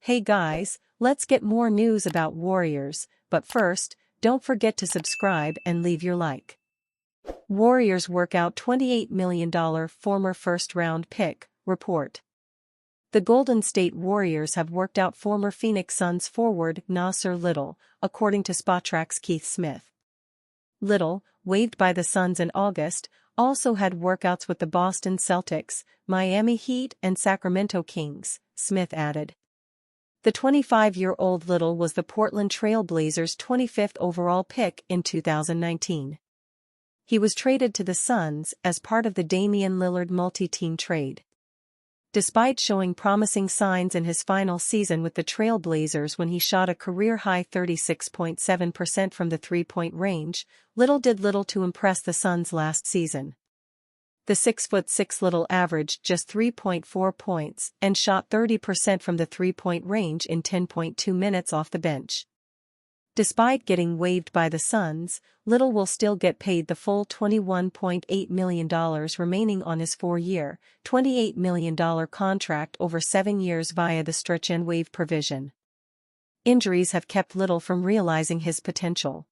Hey guys, let's get more news about Warriors, but first, don't forget to subscribe and leave your like. Warriors work out $28 million former first-round pick, report. The Golden State Warriors have worked out former Phoenix Suns forward Nasir Little, according to Spotrac's Keith Smith. Little, waived by the Suns in August, also had workouts with the Boston Celtics, Miami Heat and Sacramento Kings, Smith added. The 25-year-old Little was the Portland Trail Blazers' 25th overall pick in 2019. He was traded to the Suns as part of the Damian Lillard multi-team trade. Despite showing promising signs in his final season with the Trail Blazers when he shot a career-high 36.7% from the three-point range, Little did little to impress the Suns last season. The 6'6" Little averaged just 3.4 points and shot 30% from the three-point range in 10.2 minutes off the bench. Despite getting waived by the Suns, Little will still get paid the full $21.8 million remaining on his 4-year, $28 million contract over 7 years via the stretch and waive provision. Injuries have kept Little from realizing his potential.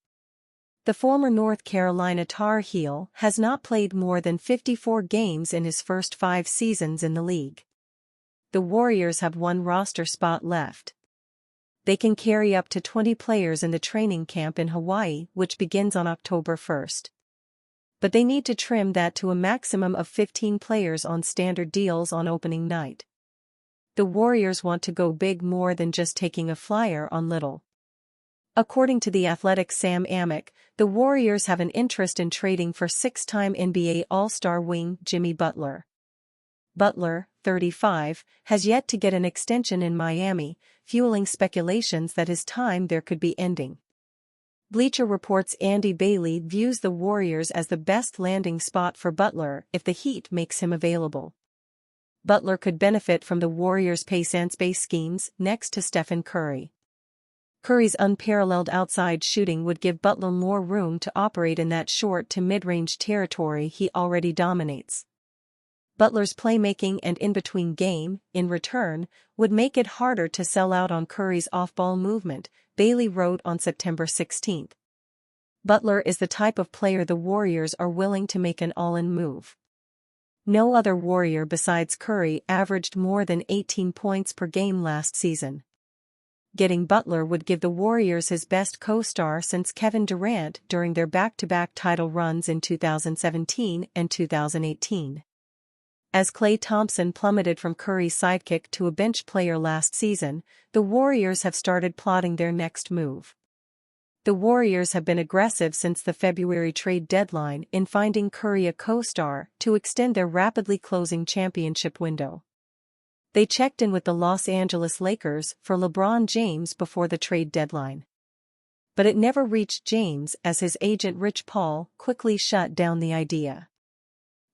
The former North Carolina Tar Heel has not played more than 54 games in his first 5 seasons in the league. The Warriors have one roster spot left. They can carry up to 20 players in the training camp in Hawaii, which begins on October 1st. But they need to trim that to a maximum of 15 players on standard deals on opening night. The Warriors want to go big more than just taking a flyer on Little. According to The Athletic's Sam Amick, the Warriors have an interest in trading for 6-time NBA All-Star wing Jimmy Butler. Butler, 35, has yet to get an extension in Miami, fueling speculations that his time there could be ending. Bleacher Report's Andy Bailey views the Warriors as the best landing spot for Butler if the Heat makes him available. Butler could benefit from the Warriors' pace-and-space schemes next to Stephen Curry. Curry's unparalleled outside shooting would give Butler more room to operate in that short to mid-range territory he already dominates. Butler's playmaking and in-between game, in return, would make it harder to sell out on Curry's off-ball movement, Bailey wrote on September 16. Butler is the type of player the Warriors are willing to make an all-in move. No other Warrior besides Curry averaged more than 18 points per game last season. Getting Butler would give the Warriors his best co-star since Kevin Durant during their back-to-back title runs in 2017 and 2018. As Klay Thompson plummeted from Curry's sidekick to a bench player last season, the Warriors have started plotting their next move. The Warriors have been aggressive since the February trade deadline in finding Curry a co-star to extend their rapidly closing championship window. They checked in with the Los Angeles Lakers for LeBron James before the trade deadline. But it never reached James as his agent Rich Paul quickly shut down the idea.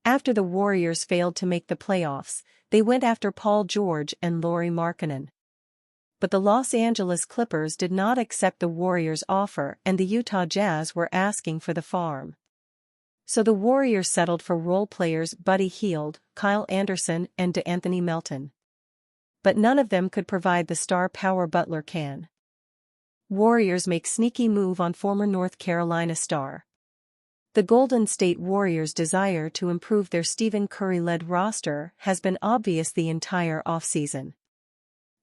After the Warriors failed to make the playoffs, they went after Paul George and Lauri Markkanen. But the Los Angeles Clippers did not accept the Warriors' offer and the Utah Jazz were asking for the farm. So the Warriors settled for role players Buddy Hield, Kyle Anderson and DeAnthony Melton. But none of them could provide the star power Butler can. Warriors make sneaky move on former North Carolina star. The Golden State Warriors' desire to improve their Stephen Curry-led roster has been obvious the entire offseason.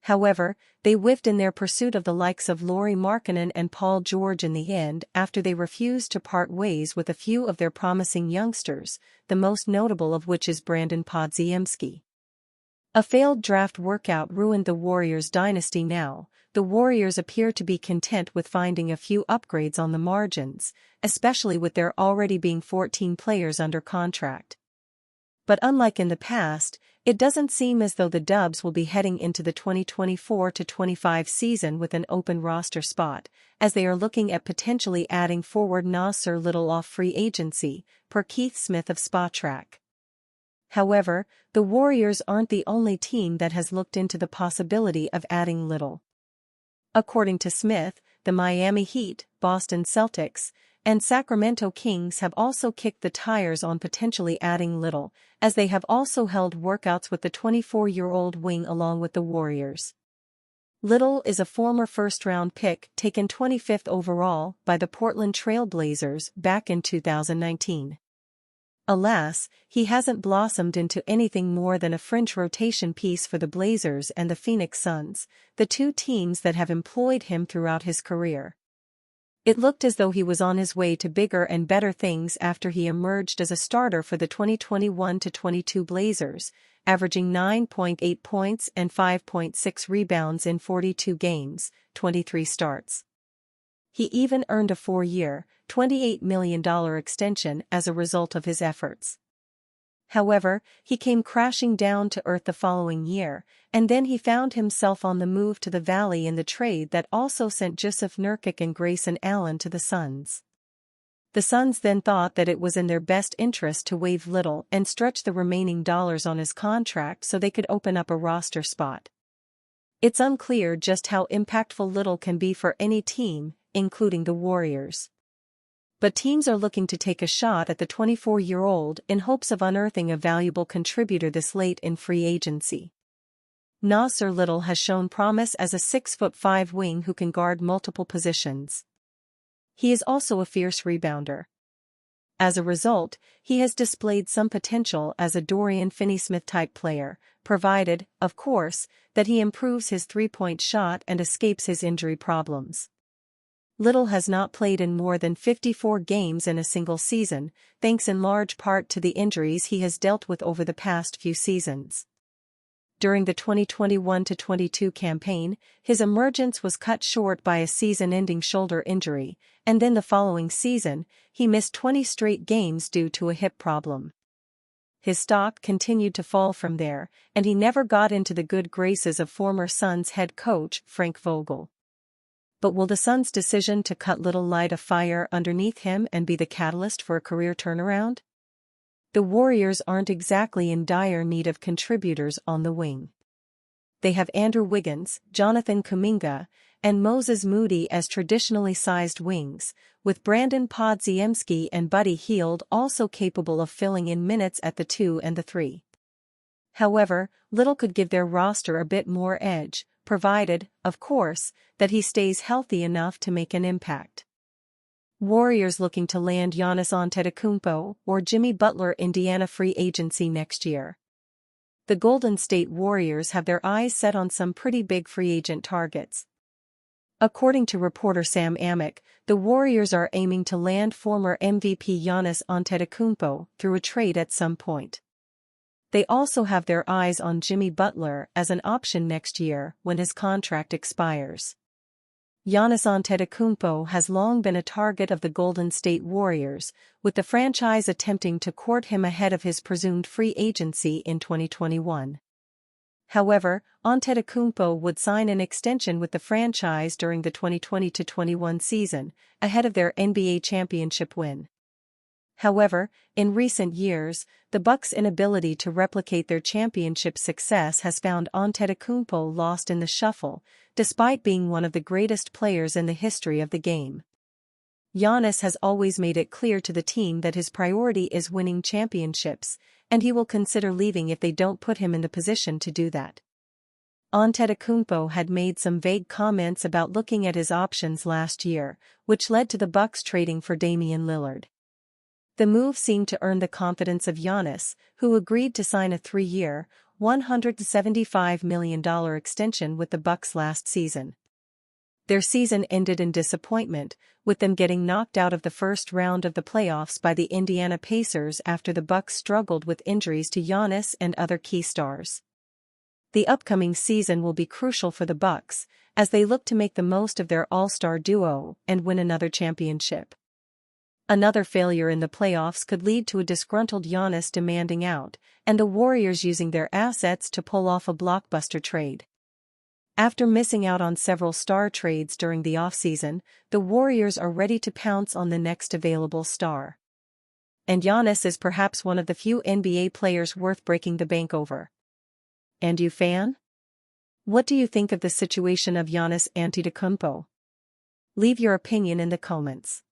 However, they whiffed in their pursuit of the likes of Lauri Markkanen and Paul George in the end after they refused to part ways with a few of their promising youngsters, the most notable of which is Brandon Podziemski. A failed draft workout ruined the Warriors' dynasty now. The Warriors appear to be content with finding a few upgrades on the margins, especially with there already being 14 players under contract. But unlike in the past, it doesn't seem as though the Dubs will be heading into the 2024-25 season with an open roster spot, as they are looking at potentially adding forward Nasir Little off free agency, per Keith Smith of Spotrac. However, the Warriors aren't the only team that has looked into the possibility of adding Little. According to Smith, the Miami Heat, Boston Celtics, and Sacramento Kings have also kicked the tires on potentially adding Little, as they have also held workouts with the 24-year-old wing along with the Warriors. Little is a former first-round pick taken 25th overall by the Portland Trail Blazers back in 2019. Alas, he hasn't blossomed into anything more than a fringe rotation piece for the Blazers and the Phoenix Suns, the two teams that have employed him throughout his career. It looked as though he was on his way to bigger and better things after he emerged as a starter for the 2021-22 Blazers, averaging 9.8 points and 5.6 rebounds in 42 games, 23 starts. He even earned a 4-year, $28 million extension as a result of his efforts. However, he came crashing down to earth the following year, and then he found himself on the move to the Valley in the trade that also sent Jusuf Nurkic and Grayson Allen to the Suns. The Suns then thought that it was in their best interest to waive Little and stretch the remaining dollars on his contract so they could open up a roster spot. It's unclear just how impactful Little can be for any team, including the Warriors. But teams are looking to take a shot at the 24-year-old in hopes of unearthing a valuable contributor this late in free agency. Nasir Little has shown promise as a 6'5" wing who can guard multiple positions. He is also a fierce rebounder. As a result, he has displayed some potential as a Dorian Finney-Smith type player, provided, of course, that he improves his three-point shot and escapes his injury problems. Little has not played in more than 54 games in a single season, thanks in large part to the injuries he has dealt with over the past few seasons. During the 2021-22 campaign, his emergence was cut short by a season-ending shoulder injury, and then the following season, he missed 20 straight games due to a hip problem. His stock continued to fall from there, and he never got into the good graces of former Suns head coach Frank Vogel. But will the Suns' decision to cut Little light a fire underneath him and be the catalyst for a career turnaround? The Warriors aren't exactly in dire need of contributors on the wing. They have Andrew Wiggins, Jonathan Kuminga, and Moses Moody as traditionally sized wings, with Brandon Podziemski and Buddy Hield also capable of filling in minutes at the 2 and the 3. However, Little could give their roster a bit more edge, provided, of course, that he stays healthy enough to make an impact. Warriors looking to land Giannis Antetekounmpo or Jimmy Butler Indiana free agency next year. The Golden State Warriors have their eyes set on some pretty big free agent targets. According to reporter Sam Amick, the Warriors are aiming to land former MVP Giannis Antetokounmpo through a trade at some point. They also have their eyes on Jimmy Butler as an option next year when his contract expires. Giannis Antetokounmpo has long been a target of the Golden State Warriors, with the franchise attempting to court him ahead of his presumed free agency in 2021. However, Antetokounmpo would sign an extension with the franchise during the 2020-21 season, ahead of their NBA championship win. However, in recent years, the Bucks' inability to replicate their championship success has found Antetokounmpo lost in the shuffle, despite being one of the greatest players in the history of the game. Giannis has always made it clear to the team that his priority is winning championships, and he will consider leaving if they don't put him in the position to do that. Antetokounmpo had made some vague comments about looking at his options last year, which led to the Bucks trading for Damian Lillard. The move seemed to earn the confidence of Giannis, who agreed to sign a 3-year, $175 million extension with the Bucks last season. Their season ended in disappointment, with them getting knocked out of the first round of the playoffs by the Indiana Pacers after the Bucks struggled with injuries to Giannis and other key stars. The upcoming season will be crucial for the Bucks, as they look to make the most of their all-star duo and win another championship. Another failure in the playoffs could lead to a disgruntled Giannis demanding out, and the Warriors using their assets to pull off a blockbuster trade. After missing out on several star trades during the offseason, the Warriors are ready to pounce on the next available star. And Giannis is perhaps one of the few NBA players worth breaking the bank over. And you, fan? What do you think of the situation of Giannis Antetokounmpo? Leave your opinion in the comments.